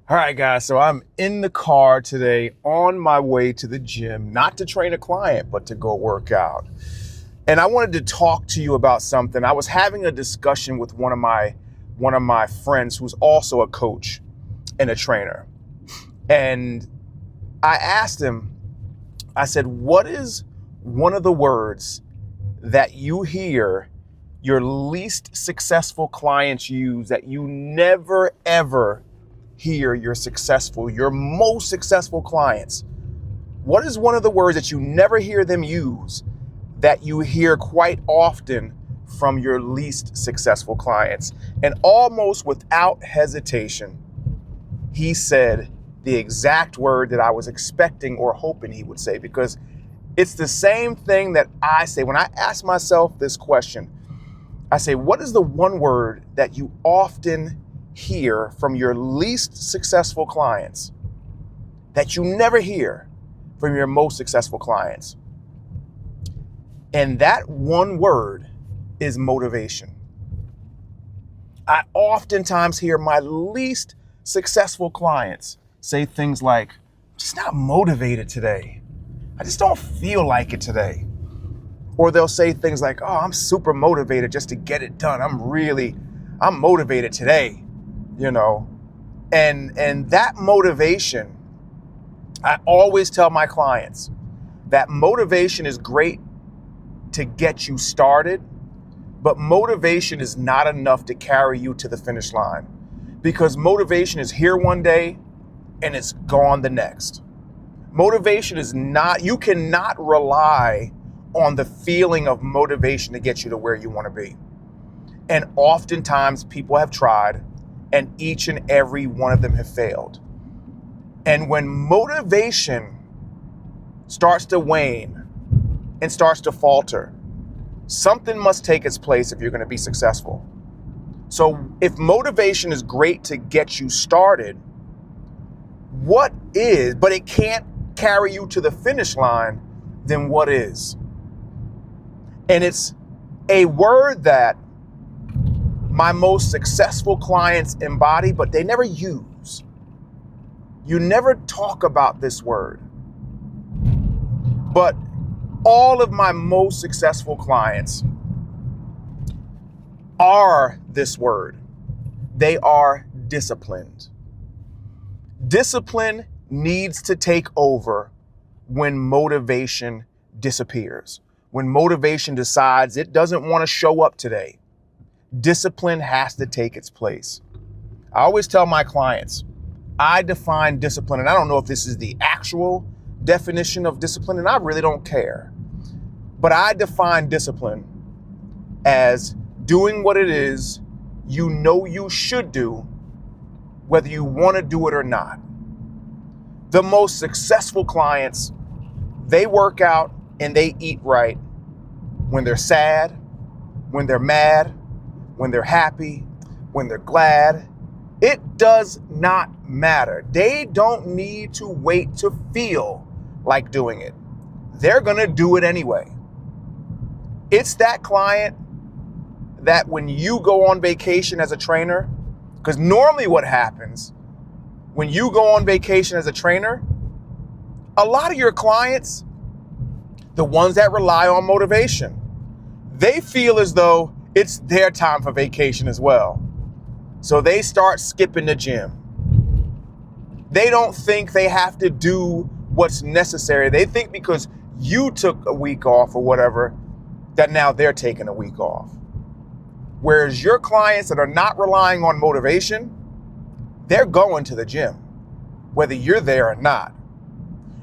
All right, guys, so I'm in the car today on my way to the gym, not to train a client, but to go work out. And I wanted to talk to you about something. I was having a discussion with one of my friends who's also a coach and a trainer. And I asked him, I said, "What is one of the words that you hear your least successful clients use that you never ever hear your most successful clients? What is one of the words that you never hear them use that you hear quite often from your least successful clients?" And almost without hesitation, he said the exact word that I was expecting or hoping he would say, because it's the same thing that I say when I ask myself this question. I say, what is the one word that you often hear from your least successful clients that you never hear from your most successful clients? And that one word is motivation. I oftentimes hear my least successful clients say things like, "I'm just not motivated today. I just don't feel like it today." Or they'll say things like, "Oh, I'm super motivated just to get it done. I'm motivated today," you know. And that motivation, I always tell my clients that motivation is great to get you started, but motivation is not enough to carry you to the finish line, because motivation is here one day and it's gone the next. Motivation is not, you cannot rely on the feeling of motivation to get you to where you want to be. And oftentimes people have tried, and each and every one of them have failed. And when motivation starts to wane and starts to falter, something must take its place if you're going to be successful. So if motivation is great to get you started, but it can't carry you to the finish line, then what is? And it's a word that my most successful clients embody, but they never use. You never talk about this word. But all of my most successful clients are this word. They are disciplined. Discipline needs to take over when motivation disappears. When motivation decides it doesn't want to show up today, discipline has to take its place. I always tell my clients, I define discipline, and I don't know if this is the actual definition of discipline, and I really don't care. But I define discipline as doing what it is you know you should do, whether you want to do it or not. The most successful clients, they work out and they eat right when they're sad, when they're mad, when they're happy, when they're glad. It does not matter. They don't need to wait to feel like doing it. They're going to do it anyway. It's that client that when you go on vacation as a trainer, because normally what happens when you go on vacation as a trainer, a lot of your clients, the ones that rely on motivation, they feel as though it's their time for vacation as well. So they start skipping the gym. They don't think they have to do what's necessary. They think because you took a week off or whatever, that now they're taking a week off. Whereas your clients that are not relying on motivation, they're going to the gym, whether you're there or not.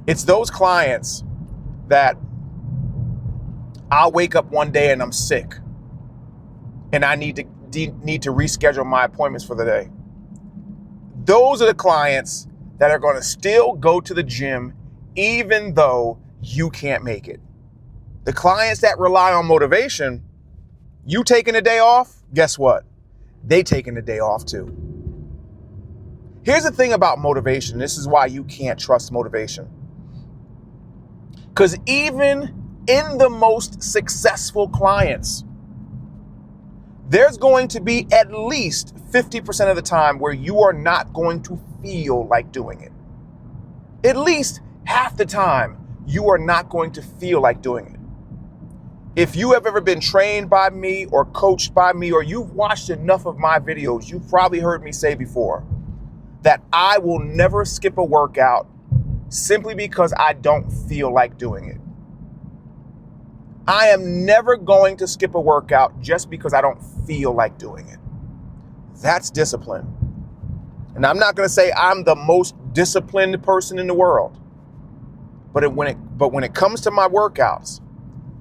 It's those clients that I'll wake up one day and I'm sick and I need to reschedule my appointments for the day. Those are the clients that are going to still go to the gym even though you can't make it. The clients that rely on motivation, you taking a day off, guess what? They taking a day off too. Here's the thing about motivation. This is why you can't trust motivation. Because even in the most successful clients, there's going to be at least 50% of the time where you are not going to feel like doing it. At least half the time, you are not going to feel like doing it. If you have ever been trained by me or coached by me, or you've watched enough of my videos, you've probably heard me say before that I will never skip a workout simply because I don't feel like doing it. I am never going to skip a workout just because I don't feel like doing it. That's discipline. And I'm not going to say I'm the most disciplined person in the world. But when it comes to my workouts,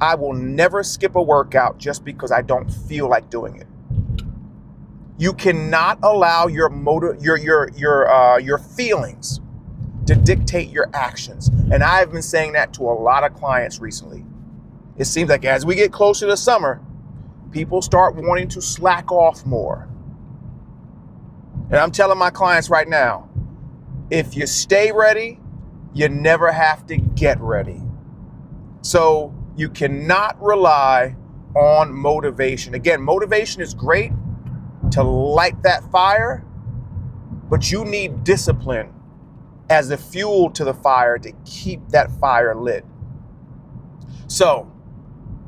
I will never skip a workout just because I don't feel like doing it. You cannot allow your feelings to dictate your actions. And I've been saying that to a lot of clients recently. It seems like as we get closer to summer, people start wanting to slack off more. And I'm telling my clients right now, if you stay ready, you never have to get ready. So you cannot rely on motivation. Again, motivation is great to light that fire, but you need discipline as the fuel to the fire to keep that fire lit. So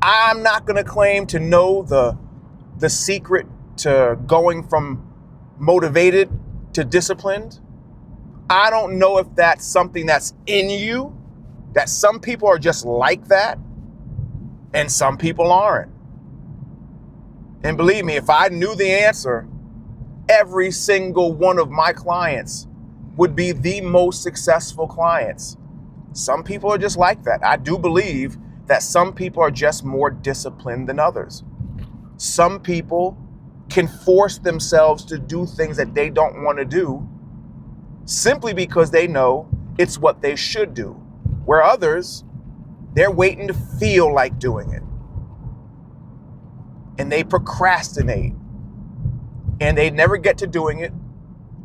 I'm not going to claim to know the secret to going from motivated to disciplined. I don't know if that's something that's in you, that some people are just like that and some people aren't. And believe me, if I knew the answer, every single one of my clients would be the most successful clients. Some people are just like that. I do believe that some people are just more disciplined than others. Some people can force themselves to do things that they don't want to do simply because they know it's what they should do. Where others, they're waiting to feel like doing it. And they procrastinate. And they never get to doing it,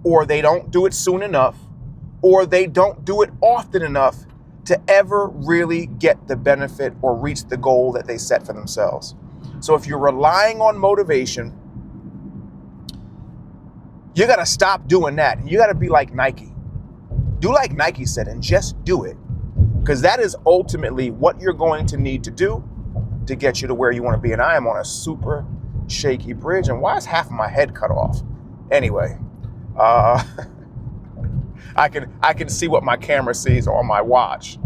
or they don't do it soon enough, or they don't do it often enough to ever really get the benefit or reach the goal that they set for themselves. So if you're relying on motivation, you got to stop doing that. You got to be like Nike. Do like Nike said and just do it. Because that is ultimately what you're going to need to do to get you to where you want to be. And I am on a super shaky bridge. And why is half of my head cut off? Anyway, I can see what my camera sees on my watch.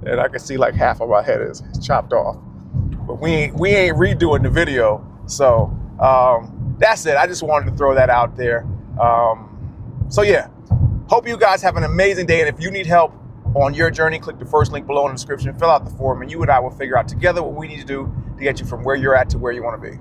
And I can see like half of my head is chopped off. But we ain't redoing the video. So that's it. I just wanted to throw that out there. So yeah, hope you guys have an amazing day. And if you need help on your journey, click the first link below in the description, fill out the form, and you and I will figure out together what we need to do to get you from where you're at to where you want to be.